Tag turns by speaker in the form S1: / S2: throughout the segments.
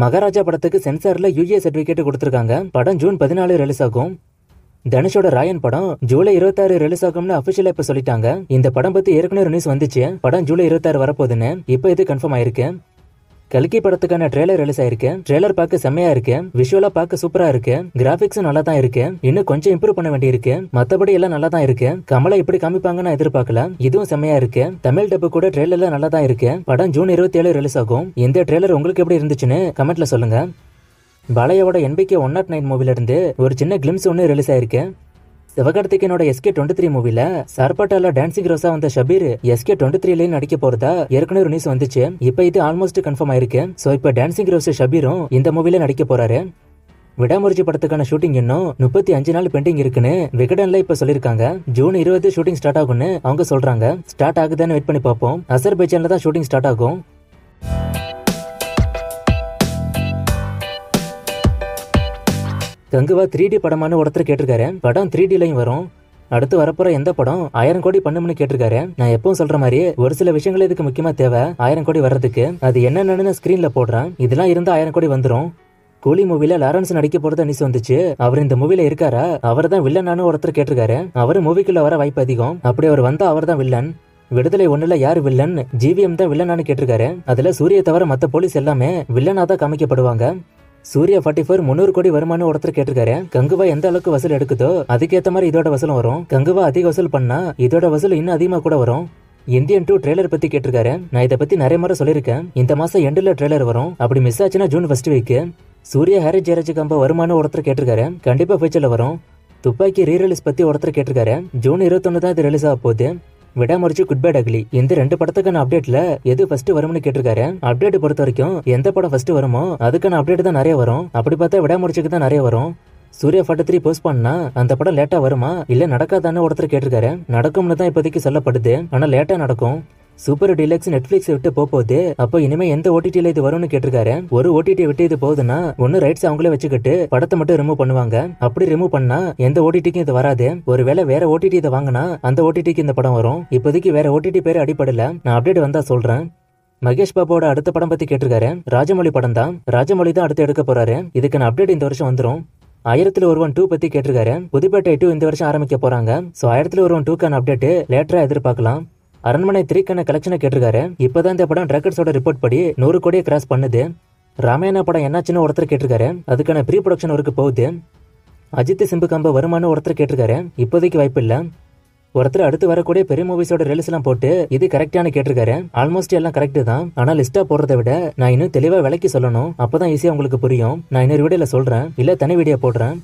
S1: மகாராஜா படத்துக்கு சென்சார்ல UA certificate கொடுத்திருக்காங்க. படம் ஜூன் 14 ரிலீஸ் ஆகும். தனுஷோட ராயன் படம் ஜூலை 26 ரிலீஸ் ஆகும்னு அபிஷியலா இப்ப சொல்லிட்டாங்க. இந்த படம் பத்தி ஏற்கனவே நியூஸ் வந்துச்சு, படம் ஜூலை 26 வரப்போகுதுன்னு. இப்ப இது கன்ஃபார்ம் ஆயிருக்கு. கல்கி படத்துக்கான ட்ரெய்லர் ரிலீஸ் ஆயிருக்கு. ட்ரெய்லர் பார்க்க செம்மையா இருக்கு, விஷுவலா பார்க்க சூப்பரா இருக்கு, கிராபிக்ஸும் நல்லா தான் இருக்கு. இன்னும் கொஞ்சம் இம்ப்ரூவ் பண்ண வேண்டி இருக்கு, மத்தபடி எல்லாம் நல்லா தான் இருக்கு. கமலா இப்படி காமிப்பாங்கன்னு எதிர்பார்க்கல, இதுவும் செம்மையா இருக்கு. தமிழ் டப்பு கூட ட்ரெய்லர்ல நல்லா தான் இருக்கு. படம் ஜூன் 27 ரிலீஸ் ஆகும். இந்த ட்ரெய்லர் உங்களுக்கு எப்படி இருந்துச்சுன்னு கமெண்ட்ல சொல்லுங்க. பாலையாவோட NBK 109 மூவில இருந்து ஒரு சின்ன கிளிம்ஸ் ஒன்னு ரிலீஸ் ஆயிருக்கு. சிவகார்த்திகேயனோட SK23 மூவில சார்பாட்டால டான்சிங் ரோஸா வந்த ஷபீர் SK23 நடிக்க போறதா ஏற்கனவே நியூஸ் வந்துச்சு. இப்ப இது ஆல்மோஸ்ட் கன்ஃபார்ம் ஆயிருக்கு. சோ இப்ப டான்சிங் ரோஸ் ஷபீரும் இந்த மூவில நடிக்க போறாரு. விடாமுயற்சி படத்துக்கான ஷூட்டிங் இன்னும் 35 நாள் பெண்டிங் இருக்குன்னு விகடன்ல இப்ப சொல்லிருக்காங்க. ஜூன் 20 ஷூட்டிங் ஸ்டார்ட் ஆகும்னு அவங்க சொல்றாங்க. ஸ்டார்ட் ஆகுதான்னு வெயிட் பண்ணி பார்ப்போம். அசர்பைஜான்ல தான் ஷூட்டிங் ஸ்டார்ட் ஆகும். கங்குவா 3D படமானு ஒருத்தர் கேட்டிருக்காரு. படம் 3Dலையும் வரும். அடுத்து வரப்போற எந்த படம் 1000 கோடி பண்ணும்னு கேட்டிருக்காரு. நான் எப்பவும் சொல்ற மாதிரி ஒரு சில விஷயங்கள் இதுக்கு முக்கியமா தேவை 1000 கோடி வர்றதுக்கு. அது என்னென்னு ஸ்கிரீன்ல போடுறேன். இதெல்லாம் இருந்தா 1000 கோடி வந்துரும். கூலி மூவில லாரன்ஸ் நடிக்க போறதா நியூஸ் வந்துச்சு. அவர் இந்த மூவில இருக்காரா? அவர் தான் வில்லனானு ஒருத்தர் கேட்டிருக்காரு. அவரு மூவிக்குள்ள வர வாய்ப்பு அதிகம். அப்படி அவர் வந்தா அவர் தான் வில்லன். விடுதலை 1ல யாரு வில்லன்? GVM தான் வில்லனானு கேட்டிருக்காரு. அதுல சூரிய தவிர மத்த போலீஸ் எல்லாமே வில்லனா தான் காமிக்கப்படுவாங்க. சூர்யா 44 300 கோடி வருமானு ஒருத்தர் கேட்டிருக்காரு. கங்குவா எந்த அளவுக்கு வசூல் எடுக்குதோ அதுக்கேற்ற மாதிரி இதோட வசூலும் வரும். கங்குவா அதிக வசூல் பண்ணா இதோட வசூல் இன்னும் அதிகமா கூட வரும். இந்தியன் 2 ட்ரெய்லர் பத்தி கேட்டிருக்காரு. நான் இதை பத்தி நிறைய முறை சொல்லியிருக்கேன். இந்த மாசம் எண்டுல ட்ரெய்லர் வரும். அப்படி மிஸ் ஆச்சுன்னா June first week. Suriya Harris Jayaraj combo வருமானு ஒருத்தர் கேட்டிருக்காரு. கண்டிப்பா ஃபியூச்சர்ல வரும். துப்பாக்கி ரீரிலீஸ் பத்தி ஒருத்தர் கேட்டிருக்காரு. ஜூன் 21 தான் இது ரிலீஸ் ஆக போகுது. விடாமுயற்சி குட் பேட் அக்லி இந்த 2 படத்துக்கான அப்டேட்ல எது ஃபர்ஸ்ட் வரும்னு கேட்டிருக்காரு. அப்டேட் பொறுத்த வரைக்கும் எந்த படம் ஃபர்ஸ்ட் வருமோ அதுக்கான அப்டேட் தான் நிறைய வரும். அப்படி பார்த்தா விடாமுயற்சிக்கு தான் நிறைய வரும். சூர்யா 43 போஸ்ட் பண்ணா அந்த படம் லேட்டா வருமா இல்ல நடக்காதான்னு ஒருத்தர் கேட்டிருக்காரு. நடக்கும்னு தான் இப்போதைக்கு சொல்லப்படுது, ஆனா லேட்டா நடக்கும். சூப்பர் டீலக்ஸ் நெட்ஃபிளிக்ஸ் விட்டு போகுது. அப்போ இனிமே எந்த OTTல இது வரும்னு கேட்டிருக்காரு. ஒரு OTT விட்டு இது போகுதுன்னா ஒன்னு ரைட்ஸ் அவங்களே வச்சுக்கிட்டு படத்தை மட்டும் ரிமூவ் பண்ணுவாங்க. அப்படி ரிமூவ் பண்ணா எந்த OTTக்கும் இது வராது. ஒருவேளை வேற OTT இதை வாங்கினா அந்த OTTக்கு இந்த படம் வரும். இப்போதைக்கு வேற OTT பேரு அடிப்படல. நான் அப்டேட் வந்தா சொல்றேன். மகேஷ் பாபுவோட அடுத்த படம் பத்தி கேட்டிருக்காரு. ராஜமௌழி படம் தான். ராஜமௌழி தான் அடுத்து எடுக்க போறாரு. இதுக்கான அப்டேட் இந்த வருஷம் வந்துரும். 1001 2 பத்தி கேட்டிருக்காரு. புதுப்பேட்டை 2 இந்த வருஷம் ஆரம்பிக்க போறாங்க. சோ 1001 2க்கான அப்டேட் லேட்டரா எதிர்பார்க்கலாம். அரண்மனை 3க்கான கலெக்ஷனை கேட்டிருக்காரு. இப்பதான் இந்த படம் ட்ராக்கர்ஸோட ரிப்போர்ட் படி 100 கோடியை கிராஸ் பண்ணுது. ராமாயண படம் என்னாச்சுன்னு ஒருத்தர் கேட்டிருக்காரு. அதுக்கான ப்ரீ ப்ரொடக்ஷன் ஒர்க்கு போகுது. அஜித் சிம்பு கம்ப வருமானு ஒருத்தர் கேட்டிருக்காரு. இப்போதைக்கு வாய்ப்பு இல்ல. ஒருத்தர் அடுத்து வரக்கூடிய பெரிய மூவிஸோட ரிலீஸ் எல்லாம் போட்டு இது கரெக்டானு கேட்டிருக்காரு. ஆல்மோஸ்ட் எல்லாம் கரெக்ட் தான். ஆனா லிஸ்டா போடுறதை விட நான் இன்னும் தெளிவா விளக்கி சொல்லணும். அப்பதான் ஈஸியா உங்களுக்கு புரியும். நான் இன்னொரு வீடியோல சொல்றேன், இல்ல தனி வீடியோ போடுறேன்.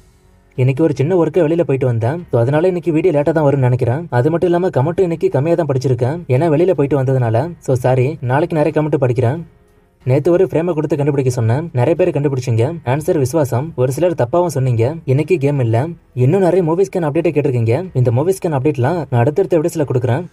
S1: இன்னைக்கு ஒரு சின்ன ஒர்க்கு வெளியில போயிட்டு வந்தேன். அதனால இன்னைக்கு வீடியோ லேட்டா தான் வரும்னு நினைக்கிறேன். அது மட்டும் இல்லாம கமெண்ட்டும் இன்னைக்கு கம்மியா தான் படிச்சிருக்கேன், ஏன்னா வெளியில போயிட்டு வந்ததுனால. சோ சாரி, நாளைக்கு நிறைய கமெண்ட் படிக்கிறேன். நேத்து ஒரு ஃப்ரேமை கொடுத்து கண்டுபிடிக்க சொன்னேன். நிறைய பேர் கண்டுபிடிச்சிங்க. ஆன்சர் விசுவாசம். ஒரு சிலர் தப்பாவும் சொன்னீங்க. இன்னைக்கு கேம் இல்ல. இன்னும் நிறைய மூவிஸ்க்கான அப்டேட் கேட்டிருக்கீங்க. இந்த மூவிஸ்க்கான அப்டேட்லாம் நான் அடுத்தடுத்த வீடியோஸ்ல கொடுக்குறேன்.